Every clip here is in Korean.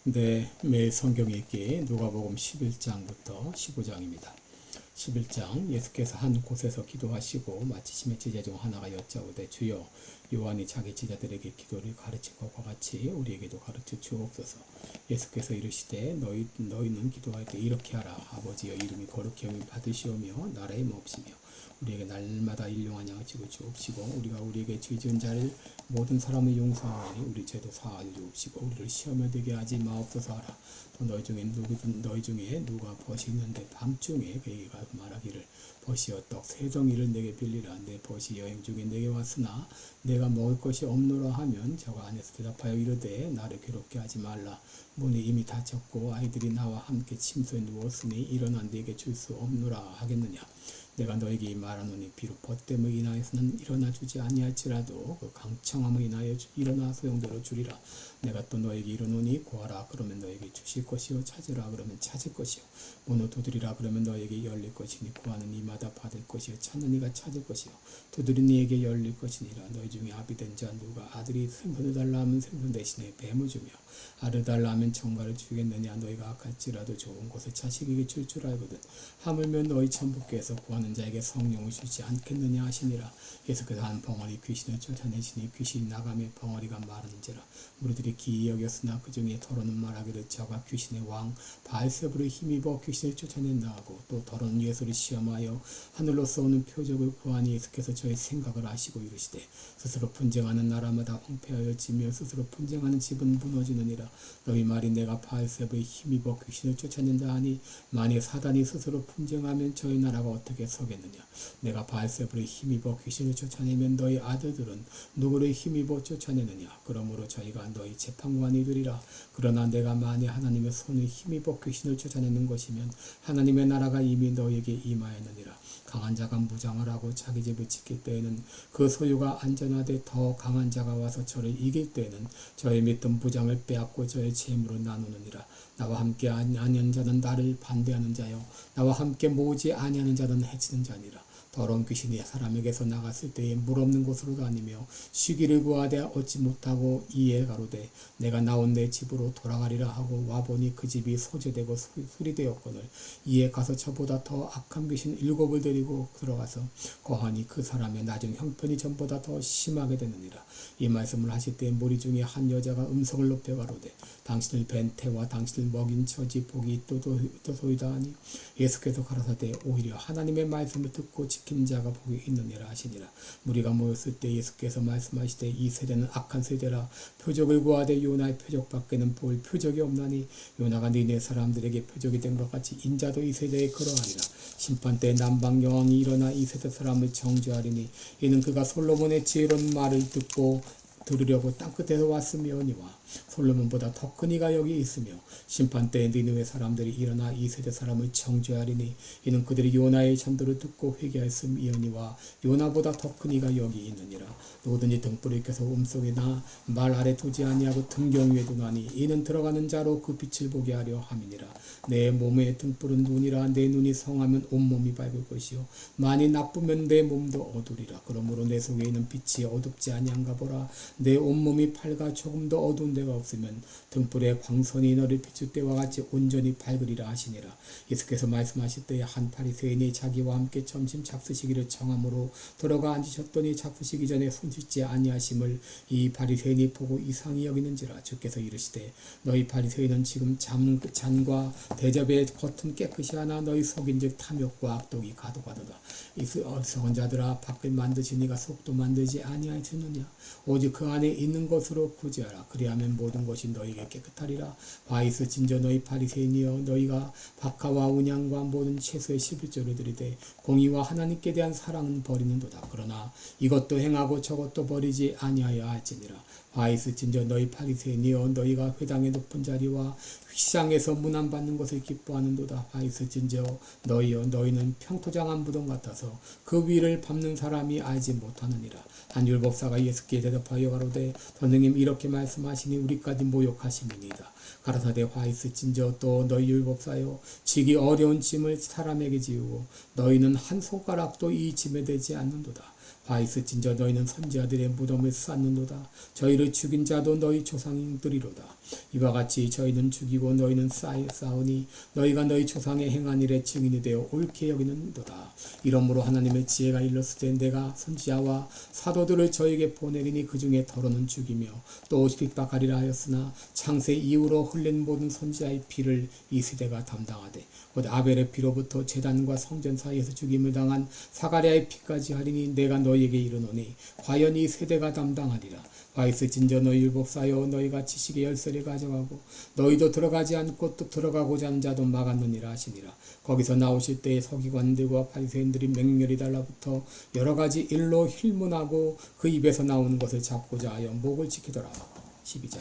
네, 매일 성경 읽기 누가복음 11장부터 15장입니다. 11장 예수께서 한 곳에서 기도하시고 마치심에 제자 중 하나가 여짜오되 주여 요한이 자기 제자들에게 기도를 가르친 것과 같이 우리에게도 가르쳐 주옵소서. 예수께서 이르시되 너희는 기도할 때 이렇게 하라. 아버지여 이름이 거룩히 여김 받으시오며 나라의 몹시며 우리에게 날마다 일용한 양을 주고 주옵시고 우리가 우리에게 죄 지은 자를 모든 사람을 용서하오니 우리 죄도 사하여 주옵시고 우리를 시험에 들게 하지 마옵소서 하라. 또 너희 중에 누가 벗이 있는데 밤중에 그에게 말하기를 벗이여 떡 세 덩이를 내게 빌리라. 내 벗이 여행 중에 내게 왔으나 내가 먹을 것이 없노라 하면 저가 안에서 대답하여 이르되 나를 괴롭게 하지 말라. 문이 이미 닫혔고 아이들이 나와 함께 침소에 누웠으니 일어나 네게 줄 수 없노라 하겠느냐. 내가 너에게 말하노니 비록 벗됨을 인하여서는 일어나 주지 아니할지라도 그 강청함을 인하여 일어나 소용대로 주리라. 내가 또 너에게 이르노니 구하라 그러면 너에게 주실 것이요 찾으라 그러면 찾을 것이요 문을 두드리라 그러면 너에게 열릴 것이니 구하는 이마다 받을 것이요 찾는 이가 찾을 것이요 두드리는 이에게 열릴 것이니라. 너희 중에 아비된 자 누가 아들이 생선을 달라 하면 생선 대신에 뱀을 주며 알을 달라 하면 청가를 주겠느냐. 너희가 악할지라도 좋은 곳에 자식에게 줄 줄 알거든 하물며 너희 천부께서 구하는 자에게 성령을 주지 않겠느냐 하시니라. 예수께서 한 벙어리 귀신을 쫓아내시니 귀신이 나가며 벙어리가 마르는지라. 무리들이 기이 여겼으나 그 중에 더러는 말하기를 저가 귀신의 왕 바알세불을 힘입어 귀신을 쫓아낸다 하고 또 더러는 예수를 시험하여 하늘로서 오는 표적을 구하니 예수께서 저의 생각을 아시고 이르시되 스스로 분쟁하는 나라마다 황폐하여지며 스스로 분쟁하는 집은 무너지느니라. 너희 말이 내가 바알세불을 힘입어 귀신을 쫓아낸다 하니 만일 사단이 스스로 분쟁하면 저희 나라가 어떻게 서겠느냐. 내가 바알세불을 힘입어 귀신을 쫓아내면 너희 아들들은 누구를 힘입어 쫓아내느냐. 그러므로 저희가 너희 재판관이 되리라. 그러나 내가 만일 하나님의 손을 힘입어 귀신을 쫓아내는 것이면 하나님의 나라가 이미 너희에게 임하였느니라. 강한 자가 무장을 하고 자기 집을 지킬 때에는 그 소유가 안전하되 더 강한 자가 와서 저를 이길 때에는 저의 믿던 무장을 빼앗고 저의 재물을 나누느니라. 나와 함께 아니하는 자는 나를 반대하는 자요 나와 함께 모으지 아니하는 자는 해치는 자니라. 더러운 귀신이 사람에게서 나갔을 때에 물 없는 곳으로 다니며 쉬기를 구하되 얻지 못하고 이에 가로되 내가 나온 내 집으로 돌아가리라 하고 와보니 그 집이 소재되고 수리되었거늘 이에 가서 저보다 더 악한 귀신 7을 데리고 들어가서 거하니 그 사람의 낮은 형편이 전보다 더 심하게 되느니라. 이 말씀을 하실 때 무리 중에 한 여자가 음성을 높여 가로되 당신을 뵌 태와 당신을 먹인 처지 복이 있도소이다 하니 예수께서 가라사대 오히려 하나님의 말씀을 듣고 지킨 자가 복이 있느니라 하시니라. 무리가 모였을 때 예수께서 말씀하시되 이 세대는 악한 세대라. 표적을 구하되 요나의 표적밖에는 볼 표적이 없나니 요나가 니네 사람들에게 표적이 된 것 같이 인자도 이 세대에 그러하리라. 심판 때 남방 여왕이 일어나 이 세대 사람을 정죄하리니 이는 그가 솔로몬의 지혜로운 말을 듣고 들으려고 땅끝에서 왔으며니와 솔로몬보다 더 큰 이가 여기 있으며 심판 때에 니느웨 사람들이 일어나 이 세대 사람을 정죄하리니 이는 그들이 요나의 전도를 듣고 회개하였음이니와 요나보다 더 큰 이가 여기 있느니라. 누구든지 등불을 켜서 음속에나 말 아래 두지 아니하고 등경 위에 두나니 이는 들어가는 자로 그 빛을 보게 하려 함이니라. 내 몸의 등불은 눈이라. 내 눈이 성하면 온몸이 밝을 것이요 만일 나쁘면 내 몸도 어두리라. 그러므로 내 속에 있는 빛이 어둡지 아니한가 보라. 내 온몸이 밝아 조금도 어두운 데가 없으면 등불의 광선이 너를 비출 때와 같이 온전히 밝으리라 하시니라. 예수께서 말씀하실 때에 한 바리새인이 자기와 함께 점심 잡수시기를 정함으로 들어가 앉으셨더니 잡수시기 전에 손 씻지 아니하심을 이 바리새인이 보고 이상히 여기는지라. 주께서 이르시되 너희 바리새인은 지금 잔과 대접의 겉은 깨끗이 하나 너희 속인즉 탐욕과 악독이 가득하도다. 이 어리석은 자들아 밖을 만드시니가 속도 만들지 아니하였느냐. 오직 그 안에 있는 것으로 구제하라. 그리하면 모든 것이 너희에게 깨끗하리라. 화 있을진저 너희 바리새인이여 너희가 박하와 운양과 모든 채소의 11조를 드리되 공의와 하나님께 대한 사랑은 버리는도다. 그러나 이것도 행하고 저것도 버리지 아니하여 할지니라. 화 있을진저 너희 바리새인이여 너희가 회당의 높은 자리와 휘상에서 문안받는 것을 기뻐하는도다. 화 있을진저 너희여 너희는 평토장한 무덤 같아서 그 위를 밟는 사람이 알지 못하느니라. 한 율법사가 예수께 대답하여 가로되 선생님 이렇게 말씀하시니 우리까지 모욕하심이니이다. 가라사대 화 있을진저 또 너희 율법사여 지기 어려운 짐을 사람에게 지우고 너희는 한 손가락도 이 짐에 대지 않는도다. 바 있을진저 너희는 선지자들의 무덤을 쌓는도다. 저희를 죽인 자도 너희 조상들이로다. 이와 같이 저희는 죽이고 너희는 쌓으니 너희가 너희 조상의 행한 일에 증인이 되어 옳게 여기는도다. 이러므로 하나님의 지혜가 일렀을 때 내가 선지자와 사도들을 저에게 보내리니 그 중에 더러는 죽이며 또 핍박하리라 하였으나 창세 이후로 흘린 모든 선지자의 피를 이 세대가 담당하되 곧 아벨의 피로부터 제단과 성전 사이에서 죽임을 당한 사가랴의 피까지 하리니 내가 너희에게 이르노니 과연 이 세대가 담당하리라. 바있을진저 너희 율법사여 너희가 지식의 열쇠를 가져가고 너희도 들어가지 않고 또 들어가고자 하는 자도 막았느니라 하시니라. 거기서 나오실 때에 서기관들과 바리새인들이 맹렬히 달라붙어 여러 가지 일로 힐문하고 그 입에서 나오는 것을 잡고자 하여 목을 지키더라. 12장.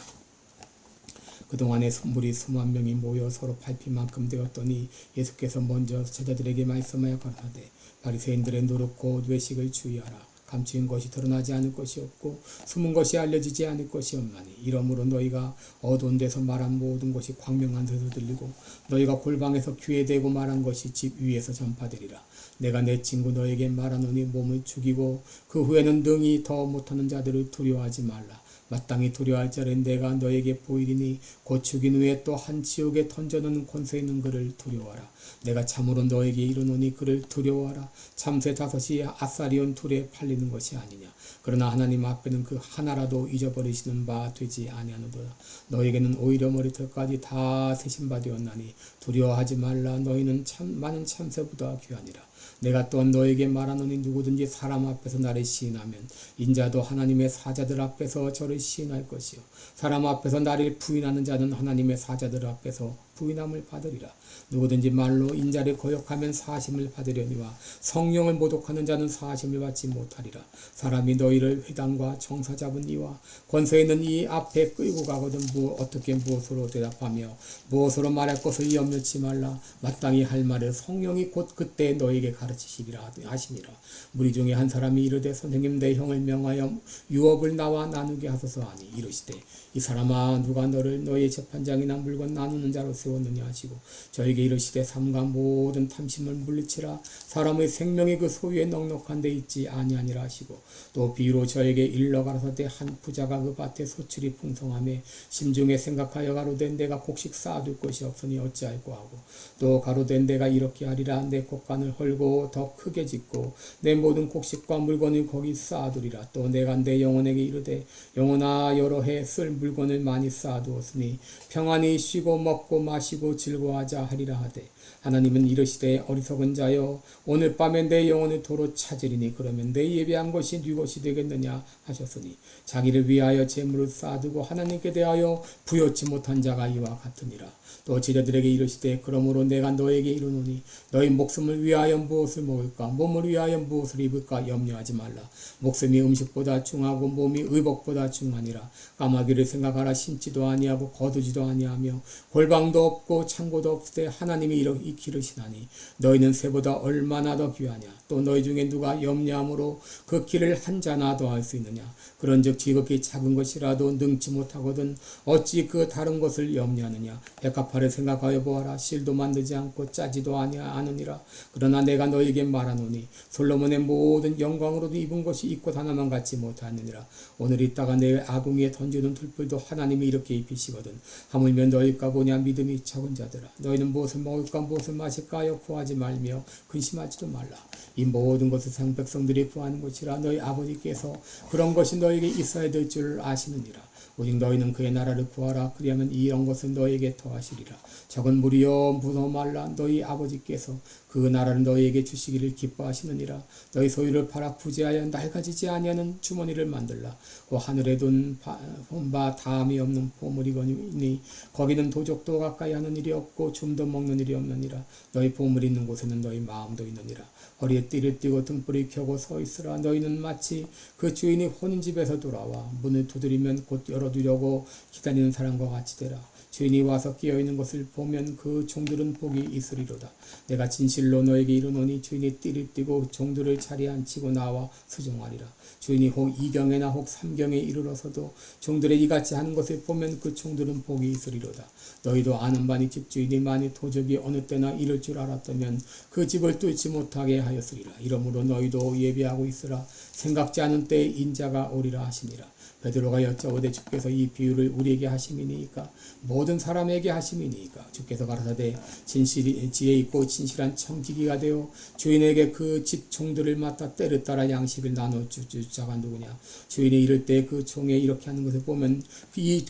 그동안에 무리 수만 명이 모여 서로 밟힐 만큼 되었더니 예수께서 먼저 제자들에게 말씀하여 가라사대 바리새인들의 노릇 곧 외식을 주의하라. 감추인 것이 드러나지 않을 것이 없고 숨은 것이 알려지지 않을 것이 없나니 이러므로 너희가 어두운 데서 말한 모든 것이 광명한 데서 들리고 너희가 골방에서 귀에 대고 말한 것이 집 위에서 전파되리라. 내가 내 친구 너에게 말하노니 몸을 죽이고 그 후에는 능히 더 못하는 자들을 두려워하지 말라. 마땅히 두려워할 자를 내가 너에게 보이리니 곧 죽인 후에 또 한 지옥에 던져놓는 권세 있는 그를 두려워하라. 내가 참으로 너에게 이르노니 그를 두려워하라. 참새 5이 아사리온 둘에 팔리는 것이 아니냐. 그러나 하나님 앞에는 그 하나라도 잊어버리시는 바 되지 아니하노도다. 너에게는 오히려 머리털까지 다 세신 바 되었나니 두려워하지 말라. 너희는 많은 참새보다 귀하니라. 내가 또한 너에게 말하노니 누구든지 사람 앞에서 나를 시인하면 인자도 하나님의 사자들 앞에서 저를 시인할 것이요 사람 앞에서 나를 부인하는 자는 하나님의 사자들 앞에서 부인함을 받으리라. 누구든지 말로 인자를 거역하면 사심을 받으려니와 성령을 모독하는 자는 사심을 받지 못하리라. 사람이 너희를 회당과 정사 잡은 이와 권세 있는 이 앞에 끌고 가거든 어떻게 무엇으로 대답하며 무엇으로 말할 것을 염려치 말라. 마땅히 할 말을 성령이 곧 그때 너에게 가르치시리라 하시니라. 무리 중에 한 사람이 이르되 선생님 내 형을 명하여 유업을 나와 나누게 하소서 하니 이르시되 이 사람아 누가 너를 너희의 재판장이나 물건 나누는 자로 세웠느냐 하시고 저에게 이르시되 삼가 모든 탐심을 물리치라. 사람의 생명이 그 소유에 넉넉한 데 있지 아니하니라 하시고 또 비유로 저에게 일러 가라사대 한 부자가 그 밭에 소출이 풍성하며 심중에 생각하여 가로되 내가 곡식 쌓아둘 것이 없으니 어찌할꼬 하고 또 가로되 내가 이렇게 하리라. 내 곡간을 헐고 더 크게 짓고 내 모든 곡식과 물건을 거기 쌓아두리라. 또 내가 내 영혼에게 이르되 영혼아 여러 해 쓸 물건을 많이 쌓아두었으니 평안히 쉬고 먹고 마시고 즐거워하자 하리라 하되 하나님은 이르시되 어리석은 자여 오늘 밤에 내 영혼을 도로 찾으리니 그러면 내 예배한 것이 네 것이 되겠느냐 하셨으니 자기를 위하여 재물을 쌓아두고 하나님께 대하여 부여치 못한 자가 이와 같으니라. 또 제자들에게 이르시되 그러므로 내가 너에게 이르노니 너희 목숨을 위하여 무엇을 먹을까 몸을 위하여 무엇을 입을까 염려하지 말라. 목숨이 음식보다 중하고 몸이 의복보다 중하니라. 까마귀를 생각하라. 심지도 아니하고 거두지도 아니하며 골방도 없고 창고도 없으되 하나님이 이렇게 기르시나니 너희는 새보다 얼마나 더 귀하냐. 또 너희 중에 누가 염려함으로 그 길을 한 자나 더할 수 있느냐. 그런즉 지극히 작은 것이라도 능치 못하거든 어찌 그 다른 것을 염려하느냐. 백합화를 생각하여 보아라. 실도 만들지 않고 짜지도 아니하느니라. 그러나 내가 너에게 말하노니 솔로몬의 모든 영광으로도 입은 것이 입고 하나만 같지 못하느니라. 오늘 있다가 내일 아궁이에 던지는 들불도 하나님이 이렇게 입히시거든. 하물며 너희가 보냐 믿음이 적은 자들아. 너희는 무엇을 먹을까 무엇을 마실까 하여 구하지 말며 근심하지도 말라. 이 모든 것을 상 백성들이 구하는 것이라. 너희 아버지께서 그런 것이 너에게 있어야 될 줄 아시느니라. 오직 너희는 그의 나라를 구하라. 그리하면 이런 것을 너에게 더하시리라. 적은 무리여 무서워 말라. 너희 아버지께서 그 나라를 너희에게 주시기를 기뻐하시느니라. 너희 소유를 팔아 부재하여 낡아지지 아니하는 주머니를 만들라. 그 하늘에 돈바 다함이 없는 보물이거니 거기는 도적도 가까이 하는 일이 없고 좀도 먹는 일이 없느니라. 너희 보물이 있는 곳에는 너희 마음도 있느니라. 허리에 띠를 띠고 등불을 켜고 서 있으라. 너희는 마치 그 주인이 혼인 집에서 돌아와 문을 두드리면 곧 열어두려고 기다리는 사람과 같이 되라. 주인이 와서 깨어있는 것을 보면 그 종들은 복이 있으리로다. 내가 진실로 너에게 이르노니 주인이 띠를 띠고 종들을 자리에 앉히고 나와 수종하리라. 주인이 혹 이경에나 혹 삼경에 이르러서도 종들의 이같이 하는 것을 보면 그 종들은 복이 있으리로다. 너희도 아는 바니 집주인이 만일 도적이 어느 때나 이를 줄 알았다면 그 집을 뚫지 못하게 하였으리라. 이러므로 너희도 예비하고 있으라. 생각지 않은 때에 인자가 오리라 하시니라. 베드로가 여짜오되 주께서 이 비유를 우리에게 하심이니까 모든 사람에게 하심이니까 주께서 가라사대 진실이 지혜 있고 진실한 청지기가 되어 주인에게 그 집 종들을 맡아 때를 따라 양식을 나눠 줄 자가 누구냐. 주인이 이를 때 그 종에 이렇게 하는 것을 보면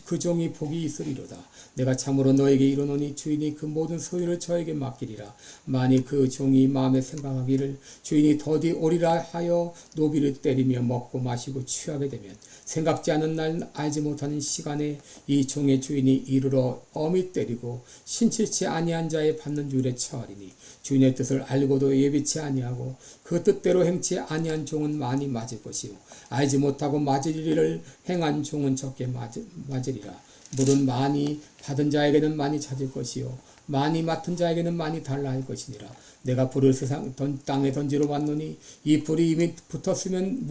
그 종이 복이 있으리로다. 내가 참으로 너에게 이르노니 주인이 그 모든 소유를 저에게 맡기리라. 만일 그 종이 마음에 생각하기를 주인이 더디 오리라 하여 노비를 때리며 먹고 마시고 취하게 되면 생각지 않은 날 알지 못하는 시간에 이 종의 주인이 이르러 엄히 때리고 신칠치 아니한 자의 받는 줄에 처하리니 주인의 뜻을 알고도 예비치 아니하고 그 뜻대로 행치 아니한 종은 많이 맞을 것이요 알지 못하고 맞을 일을 행한 종은 적게 맞으리라. 물은 많이 받은 자에게는 많이 찾을 것이요 많이 맡은 자에게는 많이 달라 할 것이니라. 내가 불을 땅에 던지러 왔노니 이 불이 이미 붙었으면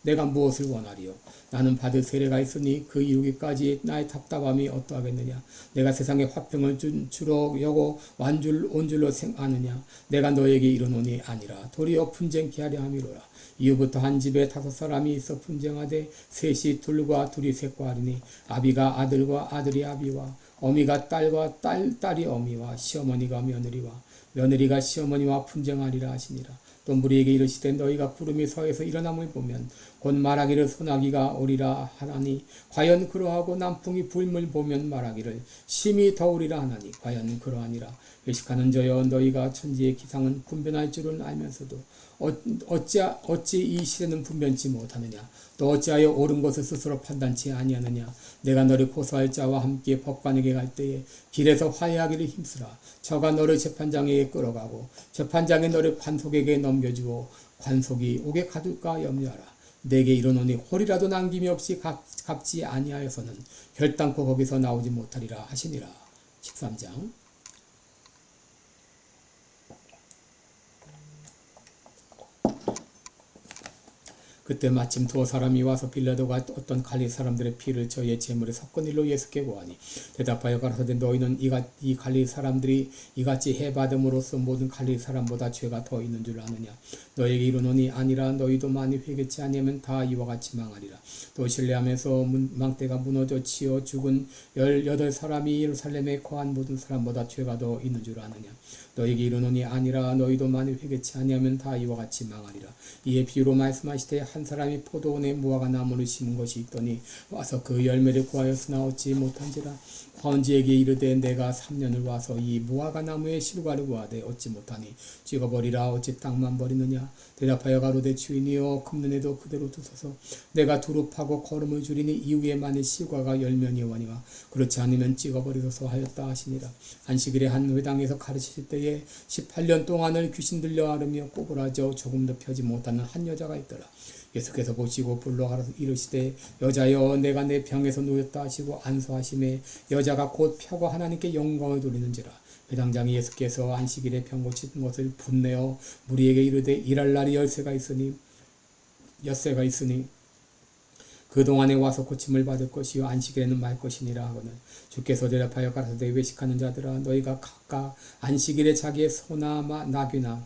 내가 무엇을 원하리요. 나는 받을 세례가 있으니 그 이루기까지 나의 답답함이 어떠하겠느냐. 내가 세상에 화평을 주로 여고 온 줄로 생각하느냐. 내가 너에게 이르노니 아니라 도리어 분쟁케 하려 함이로라. 이후부터 한 집에 5사람이 있어 분쟁하되 셋이 둘과 둘이 셋과 하리니 아비가 아들과 아들이 아비와 어미가 딸과 딸이 어미와 시어머니가 며느리가 시어머니와 분쟁하리라 하시니라. 또 무리에게 이르시되 너희가 구름이 서에서 일어남을 보면 곧 말하기를 소나기가 오리라 하나니 과연 그러하고 남풍이 불물 보면 말하기를 심히 더우리라 하나니 과연 그러하니라. 외식하는 저여 너희가 천지의 기상은 분변할 줄은 알면서도 어찌 이 시대는 분변치 못하느냐. 또 어찌하여 옳은 것을 스스로 판단치 아니하느냐. 내가 너를 고소할 자와 함께 법관에게 갈 때에 길에서 화해하기를 힘쓰라. 저가 너를 재판장에게 끌어가고 재판장이 너를 관속에게 넘겨주고 관속이 옥에 가둘까 염려하라. 내게 이르노니 홀이라도 남김이 없이 갚지 아니하여서는 결단코 거기서 나오지 못하리라 하시니라. 13장. 그때 마침 2사람이 와서 빌라도가 어떤 갈릴 사람들의 피를 저희의 제물에 섞은 일로 예수께 고하니 대답하여 가라사대 너희는 이 갈릴 사람들이 이같이 해받음으로써 모든 갈릴 사람보다 죄가 더 있는 줄 아느냐. 너에게 이르노니 아니라. 너희도 만일 회개치 아니하면 다 이와 같이 망하리라. 또 신뢰하면서 망대가 무너져 치어 죽은 18사람이 예루살렘에 거한 모든 사람보다 죄가 더 있는 줄 아느냐. 너에게 이르노니 아니라. 너희도 만일 회개치 아니하면 다 이와 같이 망하리라. 이에 비유로 말씀하시되 한 사람이 포도원에 무화과 나무를 심은 것이 있더니 와서 그 열매를 구하였으나 얻지 못한지라. 화원지에게 이르되 내가 3년을 와서 이 무화과 나무의 실과를 구하되 얻지 못하니 찍어버리라. 어찌 땅만 버리느냐. 대답하여 가로되 주인이여 금년에도 그대로 두소서. 내가 두루 파고 거름을 줄이니 이후에 만일 실과가 열면이오니와 그렇지 않으면 찍어버리소서 하였다 하시니라. 안식일에 한 회당에서 가르치실 때에 18년 동안을 귀신 들려 앓으며 꼬부라져 조금도 펴지 못하는 한 여자가 있더라. 예수께서 보시고 불러 가라사 이르시되 여자여 내가 내 병에서 누웠다 하시고 안수하심에 여자가 곧 펴고 하나님께 영광을 돌리는지라. 회당장이 예수께서 안식일에 병 고치는 것을 분내어 무리에게 이르되 일할 날이 엿새가 있으니 그동안에 와서 고침을 받을 것이요 안식일에는 말 것이니라 하거늘 주께서 대답하여 가라사대 외식하는 자들아 너희가 각각 안식일에 자기의 소나 나귀나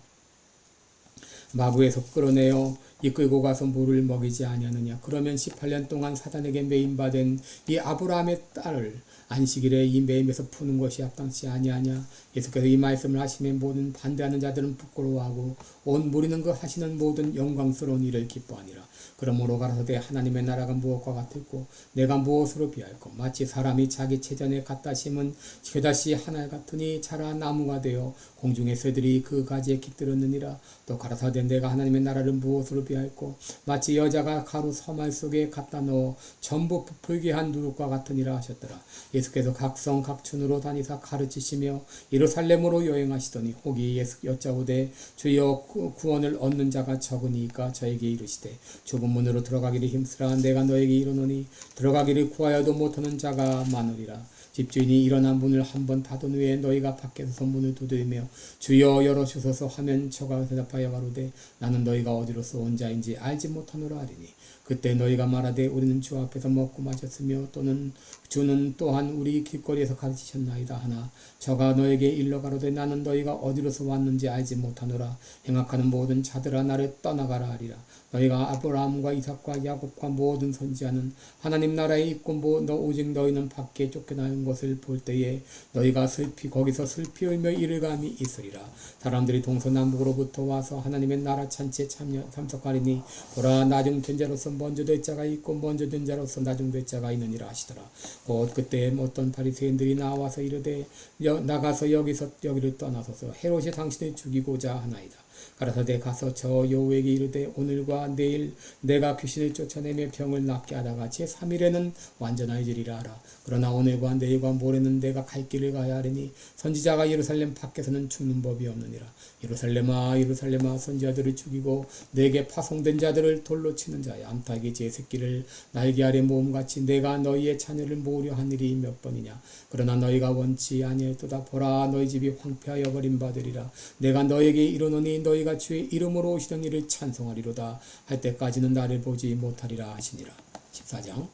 마구에서 끌어내어 이끌고 가서 물을 먹이지 아니하느냐. 그러면 18년 동안 사단에게 매임받은 이 아브라함의 딸을 안식일에 이 매임에서 푸는 것이 합당치 아니하냐. 예수께서 이 말씀을 하시면 모든 반대하는 자들은 부끄러워하고 온 무리는 그 하시는 모든 영광스러운 일을 기뻐하니라. 그러므로 가라사대 하나님의 나라가 무엇과 같을꼬 내가 무엇으로 비할꼬 마치 사람이 자기 체전에 갖다 심은 겨자씨 하나 같으니 자라 나무가 되어 공중의 새들이 그 가지에 깃들었느니라. 또 가라사대 내가 하나님의 나라를 무엇으로 비하였고 마치 여자가 가루 서말 속에 갖다 넣어 전부 부풀게 한 누룩과 같으니라 하셨더라. 예수께서 각성 각촌으로 다니사 가르치시며 예루살렘으로 여행하시더니 혹이 예수 여짜오되 주여 구원을 얻는 자가 적으니까 저에게 이르시되 좁은 문으로 들어가기를 힘쓰라. 내가 너에게 이르노니 들어가기를 구하여도 못하는 자가 많으리라. 집주인이 일어나 문을 한번 닫은 후에 너희가 밖에서 문을 두드리며 주여 열어주소서 하면 저가 대답하여 가로되 나는 너희가 어디로서 온 자인지 알지 못하노라 하리니 그때 너희가 말하되 우리는 주 앞에서 먹고 마셨으며 또는 주는 또한 우리 길거리에서 가르치셨나이다 하나 저가 너에게 일러 가로되 나는 너희가 어디로서 왔는지 알지 못하노라. 행악하는 모든 자들아 나를 떠나가라 하리라. 너희가 아브라함과 이삭과 야곱과 모든 선지자는 하나님 나라에 있고 오직 너희는 밖에 쫓겨나는 것을 볼 때에 너희가 거기서 슬피 울며 이를감이 있으리라. 사람들이 동서남북으로부터 와서 하나님의 나라 잔치에 참석하리니 보라 나중된 자로서 먼저 될 자가 있고 먼저 된 자로서 나중될 자가 있느니라 하시더라. 곧 그때 어떤 바리새인들이 나와서 이르되 나가서 여기를 떠나소서 헤롯이 당신을 죽이고자 하나이다. 가라사대 가서 저 여호에게 이르되 오늘과 내일 내가 귀신을 쫓아내며 병을 낫게 하다가 제3일에는 완전해지리라 하라. 그러나 오늘과 내일과 모레는 내가 갈 길을 가야 하리니 선지자가 예루살렘 밖에서는 죽는 법이 없느니라. 예루살렘아 예루살렘아 선지자들을 죽이고 내게 파송된 자들을 돌로 치는 자야 암탉이 제 새끼를 날개 아래 모음같이 내가 너희의 자녀를 모으려 한 일이 몇 번이냐. 그러나 너희가 원치 아니하였도다. 보라 너희 집이 황폐하여 버림받으리라. 내가 너에게 이르노니 너희가 주의 이름으로 오시던 이를 찬송하리로다 할 때까지는 나를 보지 못하리라 하시니라. 14장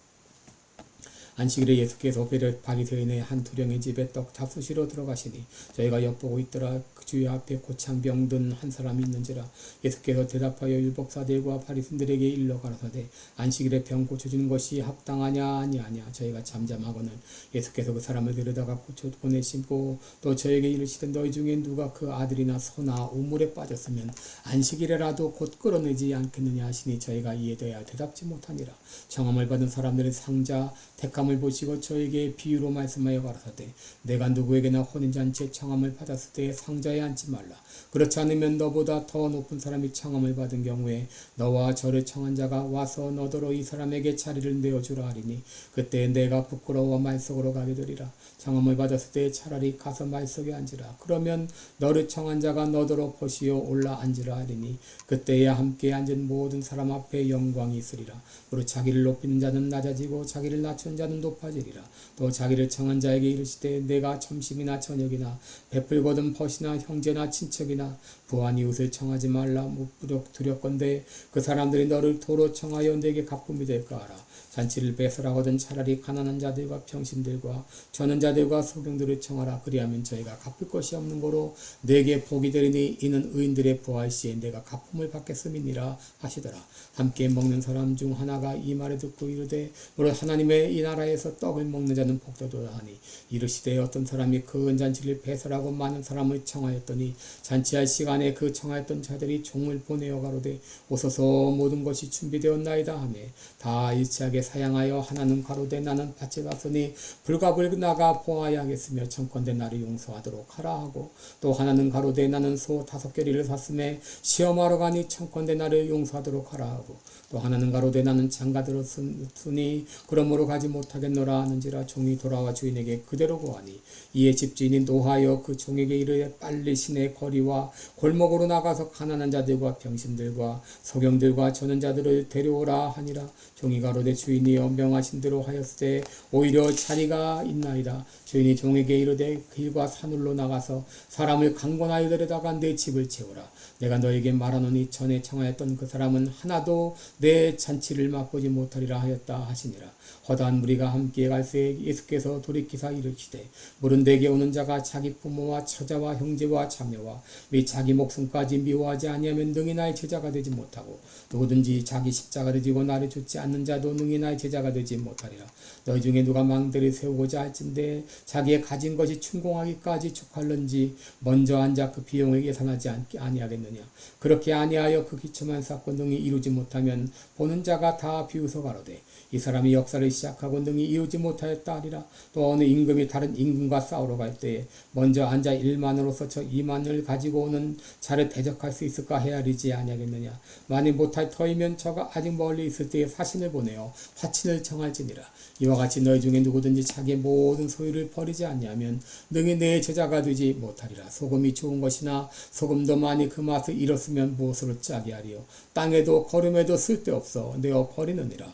안식일에 예수께서 바리새인의 한 두령의 집에 떡 잡수시러 들어가시니 저희가 엿보고 있더라. 그 주의 앞에 고창병 든 한 사람이 있는지라. 예수께서 대답하여 율법사들과 바리새인들에게 일러 가라사대 안식일에 병 고쳐주는 것이 합당하냐 아니하냐. 저희가 잠잠하거늘 예수께서 그 사람을 데려다가 고쳐 보내시고 또 저에게 이르시되 너희 중에 누가 그 아들이나 소나 우물에 빠졌으면 안식일에라도 곧 끌어내지 않겠느냐 하시니 저희가 이에 대하여 대답지 못하니라. 청함을 받은 사람들의 상자 택함을 보시고 저에게 비유로 말씀하여 가라사대 내가 누구에게나 혼인잔치에 청함을 받았을 때 상자에 앉지 말라. 그렇지 않으면 너보다 더 높은 사람이 청함을 받은 경우에 너와 저를 청한 자가 와서 너더러 이 사람에게 자리를 내어주라 하리니 그때 내가 부끄러워 말석으로 가게 되리라. 청함을 받았을 때 차라리 가서 말석에 앉으라. 그러면 너를 청한 자가 너더러 보시어 올라 앉으라 하리니 그때야 함께 앉은 모든 사람 앞에 영광이 있으리라. 그리고 자기를 높이는 자는 낮아지고 자기를 낮춘 자는 높아지리라. 또 자기를 청한 자에게 이르시되 내가 점심이나 저녁이나 베풀거든 벗이나 형제나 친척이나 부한 이웃을 청하지 말라. 무부력 두렵건대 그 사람들이 너를 도로 청하여 내게 갚음이 될까 하라. 잔치를 배설하거든 차라리 가난한 자들과 병신들과 저는 자들과 소경들을 청하라. 그리하면 저희가 갚을 것이 없는 거로 내게 복이 되리니 이는 의인들의 부활 시에 내가 갚음을 받겠음이니라 하시더라. 함께 먹는 사람 중 하나가 이 말을 듣고 이르되 무릇 하나님의 이 나라에서 떡을 먹는 자는 복되도다 하니 이르시되 어떤 사람이 그 은잔치를 배설하고 많은 사람을 청하였더니 잔치할 시간에 그 청하였던 자들이 종을 보내어 가로되 오소서 모든 것이 준비되었나이다 하며 다 일치하게 사양하여 하나는 가로되 나는 밭에 갔으니 불갑을 나가 보아야 하겠으며 청컨대 나를 용서하도록 하라 하고 또 하나는 가로되 나는 소 5겨리를 샀음에 시험하러 가니 청컨대 나를 용서하도록 하라 하고 또 하나는 가로되 나는 장가들었으니 그러므로 가지 못하겠노라 하는지라. 종이 돌아와 주인에게 그대로 고하니 이에 집주인이 노하여 그 종에게 이르되 빨리 시내 거리와 골목으로 나가서 가난한 자들과 병신들과 소경들과 저는 자들을 데려오라 하니라. 종이 가로되 주인이여 명하신 대로 하였을 때 오히려 자리가 있나이다. 주인이 종에게 이르되 길과 산울로 나가서 사람을 강권하여 데려다가 내 집을 채우라. 내가 너에게 말하노니 전에 청하였던 그 사람은 하나도 내 잔치를 맛보지 못하리라 하였다 하시니라. 허다한 무리가 함께 갈새 예수께서 돌이키사 이르시되 물은 내게 오는 자가 자기 부모와 처자와 형제와 자매와 및 자기 목숨까지 미워하지 아니하면 능히 나의 제자가 되지 못하고 누구든지 자기 십자가를 지고 나를 좇지 않는 자도 능히 나의 제자가 되지 못하리라. 너희 중에 누가 망대를 세우고자 할진대 자기의 가진 것이 충공하기까지 촉할는지 먼저 앉아 그 비용을 계산하지 아니하겠느냐. 그렇게 아니하여 그 기초만 쌓고 능히 이루지 못하면 보는 자가 다 비웃어 가로되 이 사람이 역사를 시작하고 능히 이루지 못하였다 하리라. 또 어느 임금이 다른 임금과 싸우러 갈 때에 먼저 앉아 1만으로서 저 2만을 가지고 오는 자를 대적할 수 있을까 헤아리지 아니하겠느냐. 만일 못할 터이면 저가 아직 멀리 있을 때에 사신을 보내어 화친을 청할지니라. 이와 같이 너희 중에 누구든지 자기의 모든 소유를 버리지 않냐면 능히 내 제자가 되지 못하리라. 소금이 좋은 것이나 소금도 많이 그 맛을 잃었으면 무엇으로 짜게 하리요. 땅에도 거름에도 쓸데없어 내어 버리느니라.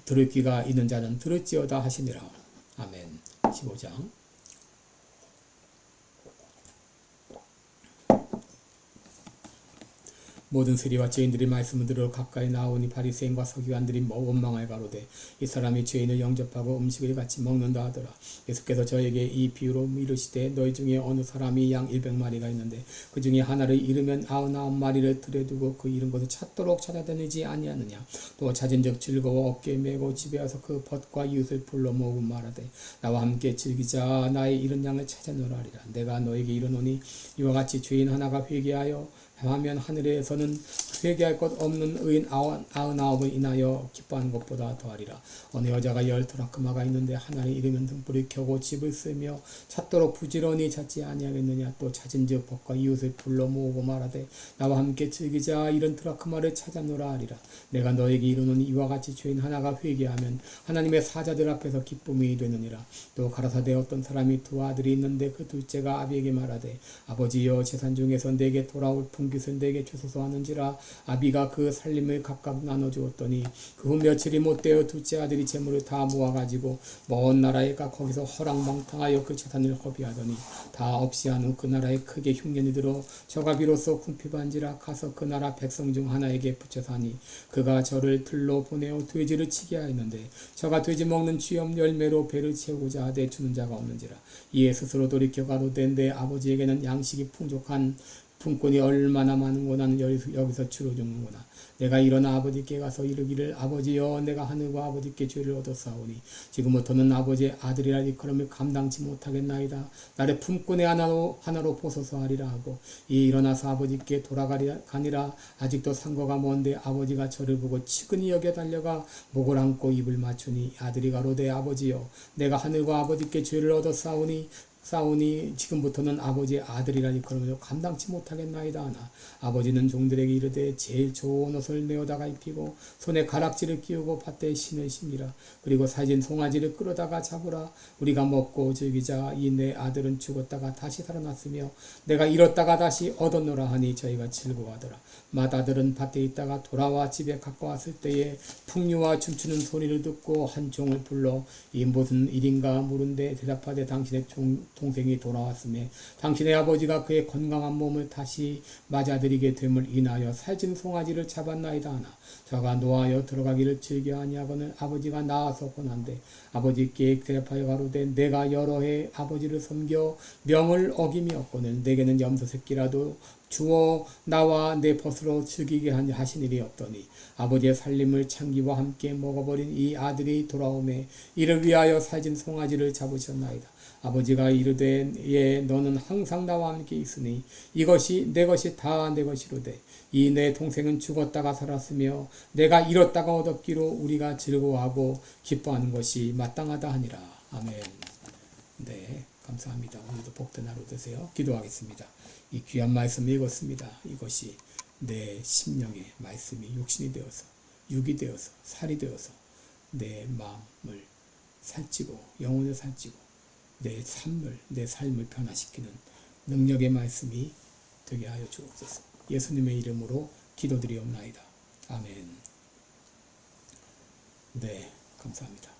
들을 귀가 있는 자는 들을지어다 하시니라. 아멘. 15장. 모든 세리와 죄인들이 말씀을 들어 가까이 나오니 바리새인과 서기관들이 원망하여 가로되 이 사람이 죄인을 영접하고 음식을 같이 먹는다 하더라. 예수께서 저에게 이 비유로 이르시되 너희 중에 어느 사람이 양 100마리가 있는데 그 중에 하나를 잃으면 99마리를 들여두고 그 잃은 것을 찾도록 찾아다니지 아니하느냐. 또 찾은즉 즐거워 어깨에 메고 집에 와서 그 벗과 이웃을 불러 모으고 말하되 나와 함께 즐기자. 나의 잃은 양을 찾아노라 하리라. 내가 너에게 이르노니 이와 같이 죄인 하나가 회개하여 하면 하늘에서는 회개할 것 없는 의인 99을 인하여 기뻐하는 것보다 더하리라. 어느 여자가 10드라크마가 있는데 하나를 잃으면 등불을 켜고 집을 쓰며 찾도록 부지런히 찾지 아니하겠느냐. 또 찾은즉 벗과 이웃을 불러 모으고 말하되 나와 함께 즐기자. 이런 드라크마를 찾아노라 하리라. 내가 너에게 이르노니 이와 같이 죄인 하나가 회개하면 하나님의 사자들 앞에서 기쁨이 되느니라. 또 가라사대 어떤 사람이 두 아들이 있는데 그 둘째가 아비에게 말하되 아버지여 재산 중에서 내게 돌아올 분깃을 내게 주소서 하는지라. 아비가 그 살림을 각각 나눠주었더니 그 후 며칠이 못되어 둘째 아들이 재물을 다 모아가지고 먼 나라에 가 거기서 허랑방탕하여 그 재산을 허비하더니 다 없이 한 후 그 나라에 크게 흉년이 들어 저가 비로소 궁핍한지라. 가서 그 나라 백성 중 하나에게 붙여 사니 그가 저를 들로 보내어 돼지를 치게 하였는데 저가 돼지 먹는 쥐염 열매로 배를 채우고자 하되 주는 자가 없는지라. 이에 스스로 돌이켜 가로되 내 아버지에게는 양식이 풍족한 품꾼이 얼마나 많은구나. 나는 여기서 주로 죽는구나. 내가 일어나 아버지께 가서 이르기를 아버지여 내가 하늘과 아버지께 죄를 얻었사오니 지금부터는 아버지의 아들이라 일컬음을 감당치 못하겠나이다. 나를 품꾼의 하나로 보소서 하리라 하고 이 일어나서 아버지께 돌아가니라. 아직도 상거가 먼데 아버지가 저를 보고 치근히 여겨 달려가 목을 안고 입을 맞추니 아들이 가로되 아버지여 내가 하늘과 아버지께 죄를 얻었사오니 지금부터는 아버지의 아들이라니 그러면 감당치 못하겠나이다 하나 아버지는 종들에게 이르되 제일 좋은 옷을 내어다가 입히고 손에 가락지를 끼우고 밭에 신을 심니라. 그리고 살진 송아지를 끌어다가 잡으라. 우리가 먹고 즐기자. 이 내 아들은 죽었다가 다시 살아났으며 내가 잃었다가 다시 얻었노라 하니 저희가 즐거워하더라. 맏아들은 밭에 있다가 돌아와 집에 가까웠을 때에 풍류와 춤추는 소리를 듣고 한 종을 불러 이 무슨 일인가 물은데 대답하되 당신의 동생이 돌아왔음에 당신의 아버지가 그의 건강한 몸을 다시 맞아들이게 됨을 인하여 살찐 송아지를 잡았나이다 하나 저가 노하여 들어가기를 즐겨 아니하거늘 아버지가 나와서 권한대 아버지께 대답하여 가로되 내가 여러 해 아버지를 섬겨 명을 어김이 없거늘 내게는 염소 새끼라도 주어 나와 내 벗으로 즐기게 하신 일이 없더니 아버지의 살림을 창기와 함께 먹어버린 이 아들이 돌아오매 이를 위하여 살진 송아지를 잡으셨나이다. 아버지가 이르되 예 너는 항상 나와 함께 있으니 이것이 내 것이 다 내 것이로되 이 내 동생은 죽었다가 살았으며 내가 잃었다가 얻었기로 우리가 즐거워하고 기뻐하는 것이 마땅하다 하니라. 아멘. 네, 감사합니다. 오늘도 복된 하루 되세요. 기도하겠습니다. 이 귀한 말씀 읽었습니다. 이것이 내 심령의 말씀이 육신이 되어서 육이 되어서 살이 되어서 내 마음을 살찌고 영혼을 살찌고 내 삶을 변화시키는 능력의 말씀이 되게 하여 주옵소서. 예수님의 이름으로 기도드리옵나이다. 아멘. 네, 감사합니다.